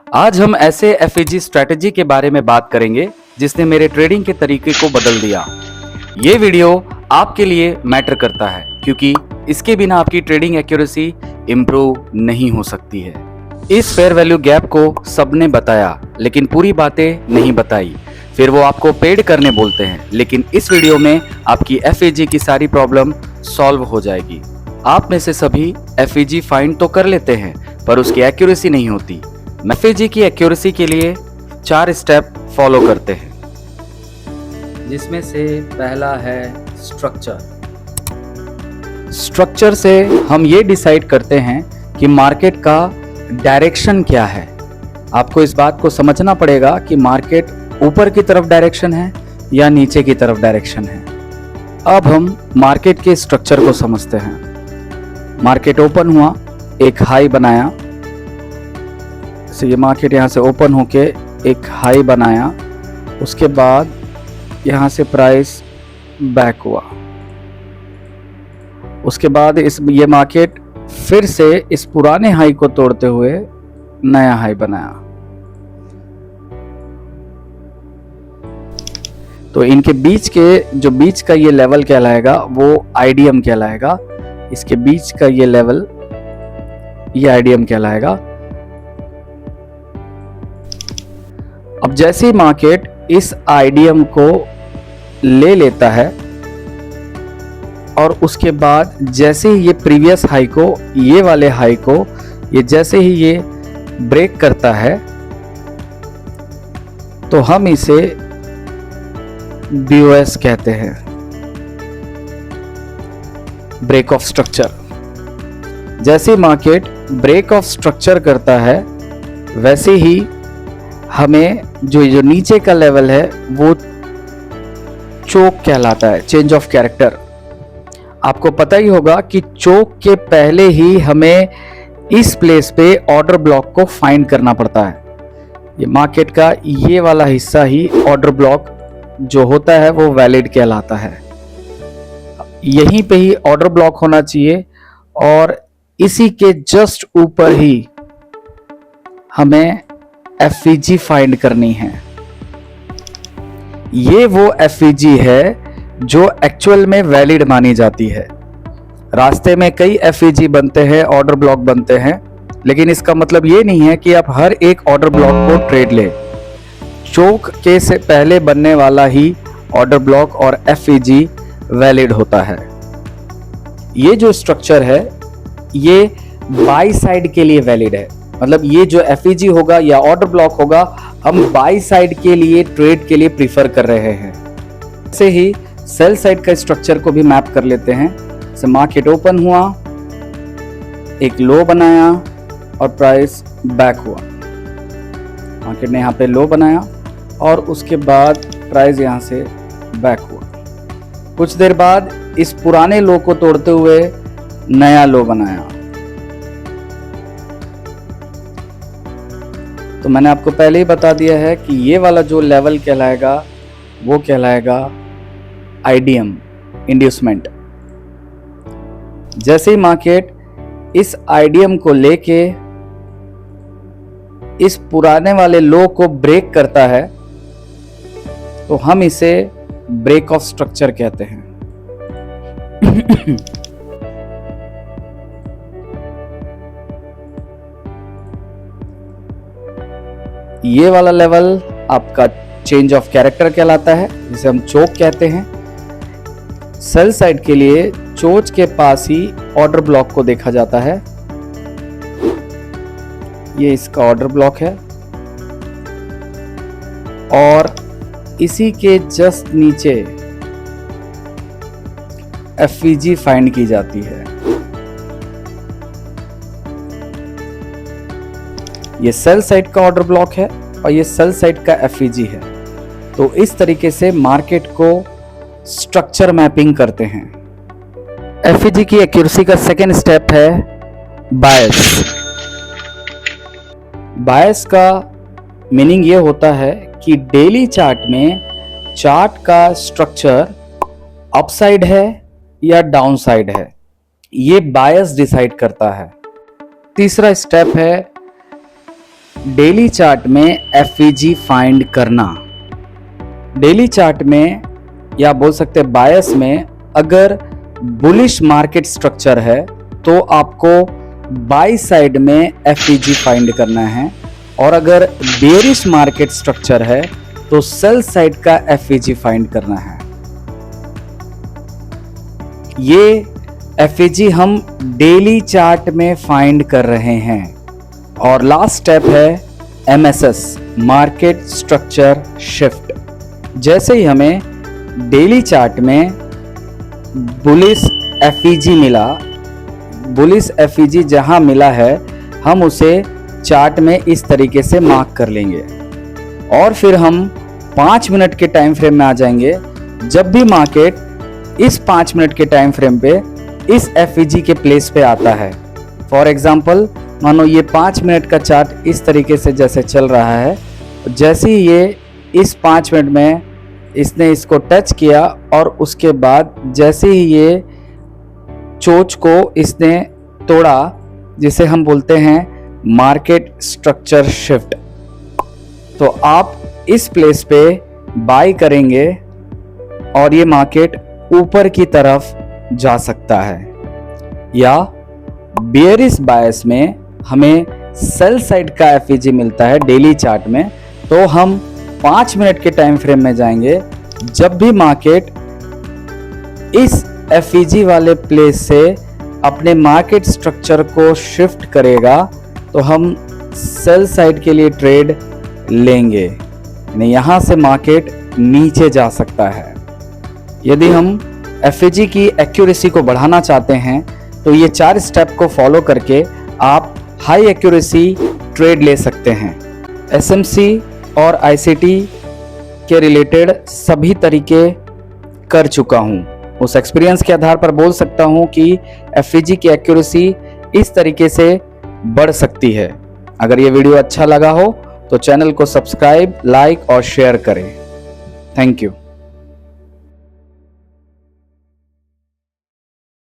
आज हम ऐसे एफएजी स्ट्रैटेजी के बारे में बात करेंगे जिसने मेरे ट्रेडिंग के तरीके को बदल दिया। ये वीडियो आपके लिए मैटर करता है क्योंकि इसके बिना आपकी ट्रेडिंग एक्यूरेसी इंप्रूव नहीं हो सकती है। इस फेयर वैल्यू गैप को सबने बताया लेकिन पूरी बातें नहीं बताई, फिर वो आपको पेड करने बोलते हैं। लेकिन इस वीडियो में आपकी एफएजी की सारी प्रॉब्लम सॉल्व हो जाएगी। आप में से सभी एफएजी फाइंड तो कर लेते हैं पर उसकी एक्यूरेसी नहीं होती। एफएजी की एक्यूरेसी के लिए 4 स्टेप फॉलो करते हैं, जिसमें से पहला है स्ट्रक्चर। स्ट्रक्चर से हम ये डिसाइड करते हैं कि मार्केट का डायरेक्शन क्या है। आपको इस बात को समझना पड़ेगा कि मार्केट ऊपर की तरफ डायरेक्शन है या नीचे की तरफ डायरेक्शन है। अब हम मार्केट के स्ट्रक्चर को समझते हैं। मार्केट ओपन हुआ, एक हाई बनाया, ये मार्केट यहाँ से ओपन होके एक हाई बनाया, उसके बाद यहाँ से प्राइस बैक हुआ, उसके बाद ये मार्केट फिर से इस पुराने हाई को तोड़ते हुए नया हाई बनाया। तो इनके बीच के जो बीच का ये लेवल कहलाएगा वो आईडीएम कहलाएगा। इसके बीच का ये लेवल ये आईडीएम कहलाएगा। अब जैसे ही मार्केट इस आईडीएम को ले लेता है और उसके बाद जैसे ही ये प्रीवियस हाई को, ये वाले हाई को, ये जैसे ही ये ब्रेक करता है तो हम इसे BOS कहते हैं, ब्रेक ऑफ स्ट्रक्चर। जैसे मार्केट ब्रेक ऑफ स्ट्रक्चर करता है वैसे ही हमें जो नीचे का लेवल है वो चोक कहलाता है, चेंज ऑफ कैरेक्टर। आपको पता ही होगा कि चोक के पहले ही हमें इस प्लेस पे ऑर्डर ब्लॉक को फाइंड करना पड़ता है। ये मार्केट का ये वाला हिस्सा ही ऑर्डर ब्लॉक जो होता है वो वैलिड कहलाता है। यहीं पे ही ऑर्डर ब्लॉक होना चाहिए और इसी के जस्ट ऊपर ही हमें एफईजी फाइंड करनी है। ये वो एफईजी है जो एक्चुअल में वैलिड मानी जाती है। रास्ते में कई एफईजी बनते हैं, ऑर्डर ब्लॉक बनते हैं, लेकिन इसका मतलब ये नहीं है कि आप हर एक ऑर्डर ब्लॉक को ट्रेड ले। चोक के से पहले बनने वाला ही ऑर्डर ब्लॉक और एफईजी वैलिड होता है। ये जो स्ट्रक्चर है ये बाई साइड के लिए वैलिड है। मतलब ये जो एफईजी होगा या ऑर्डर ब्लॉक होगा हम बाई साइड के लिए ट्रेड के लिए प्रीफर कर रहे हैं। ऐसे ही सेल साइड का स्ट्रक्चर को भी मैप कर लेते हैं। जैसे मार्केट ओपन हुआ, एक लो बनाया और प्राइस बैक हुआ। मार्केट ने यहाँ पे लो बनाया और उसके बाद प्राइस यहाँ से बैक हुआ। कुछ देर बाद इस पुराने लो को तोड़ते हुए नया लो बनाया। तो मैंने आपको पहले ही बता दिया है कि ये वाला जो लेवल कहलाएगा वो कहलाएगा आईडीएम, इंड्यूसमेंट। जैसे ही मार्केट इस आईडीएम को लेके इस पुराने वाले लो को ब्रेक करता है तो हम इसे ब्रेक ऑफ स्ट्रक्चर कहते हैं। ये वाला लेवल आपका चेंज ऑफ कैरेक्टर कहलाता है, जिसे हम चोक कहते हैं। सेल साइड के लिए चोच के पास ही ऑर्डर ब्लॉक को देखा जाता है। ये इसका ऑर्डर ब्लॉक है और इसी के जस्ट नीचे एफईजी फाइंड की जाती है। ये सेल साइड का ऑर्डर ब्लॉक है और ये सेल साइड का एफईजी है। तो इस तरीके से मार्केट को स्ट्रक्चर मैपिंग करते हैं। एफईजी की एक्यूरेसी का सेकेंड स्टेप है बायस। बायस का मीनिंग ये होता है कि डेली चार्ट में चार्ट का स्ट्रक्चर अपसाइड है या डाउनसाइड है, ये बायस डिसाइड करता है। तीसरा स्टेप है डेली चार्ट में एफईजी फाइंड करना। डेली चार्ट में या बोल सकते हैं बायस में अगर बुलिश मार्केट स्ट्रक्चर है तो आपको बाई साइड में एफईजी फाइंड करना है, और अगर बेरिश मार्केट स्ट्रक्चर है तो सेल साइड का एफईजी फाइंड करना है। ये एफईजी हम डेली चार्ट में फाइंड कर रहे हैं। और लास्ट स्टेप है एमएसएस, मार्केट स्ट्रक्चर शिफ्ट। जैसे ही हमें डेली चार्ट में बुलिश एफईजी मिला, बुलिश एफईजी जहां मिला है हम उसे चार्ट में इस तरीके से मार्क कर लेंगे, और फिर हम 5 मिनट के टाइम फ्रेम में आ जाएंगे। जब भी मार्केट इस 5 मिनट के टाइम फ्रेम पे इस एफईजी के प्लेस पे आता है, फॉर एग्जांपल मानो ये 5 मिनट का चार्ट इस तरीके से जैसे चल रहा है, जैसे ही ये इस 5 मिनट में इसने इसको टच किया और उसके बाद जैसे ही ये चोच को इसने तोड़ा, जिसे हम बोलते हैं मार्केट स्ट्रक्चर शिफ्ट, तो आप इस प्लेस पे बाय करेंगे और ये मार्केट ऊपर की तरफ जा सकता है। या बेयरिश बायस में हमें सेल साइड का एफईजी मिलता है डेली चार्ट में, तो हम 5 मिनट के टाइम फ्रेम में जाएंगे। जब भी मार्केट इस एफईजी वाले प्लेस से अपने मार्केट स्ट्रक्चर को शिफ्ट करेगा तो हम सेल साइड के लिए ट्रेड लेंगे, यानी यहाँ से मार्केट नीचे जा सकता है। यदि हम एफईजी की एक्यूरेसी को बढ़ाना चाहते हैं तो ये 4 स्टेप को फॉलो करके आप हाई एक्यूरेसी ट्रेड ले सकते हैं। एसएमसी और आईसीटी के रिलेटेड सभी तरीके कर चुका हूँ। उस एक्सपीरियंस के आधार पर बोल सकता हूँ कि एफईजी की एक्यूरेसी इस तरीके से बढ़ सकती है। अगर ये वीडियो अच्छा लगा हो तो चैनल को सब्सक्राइब, लाइक और शेयर करें। Thank you.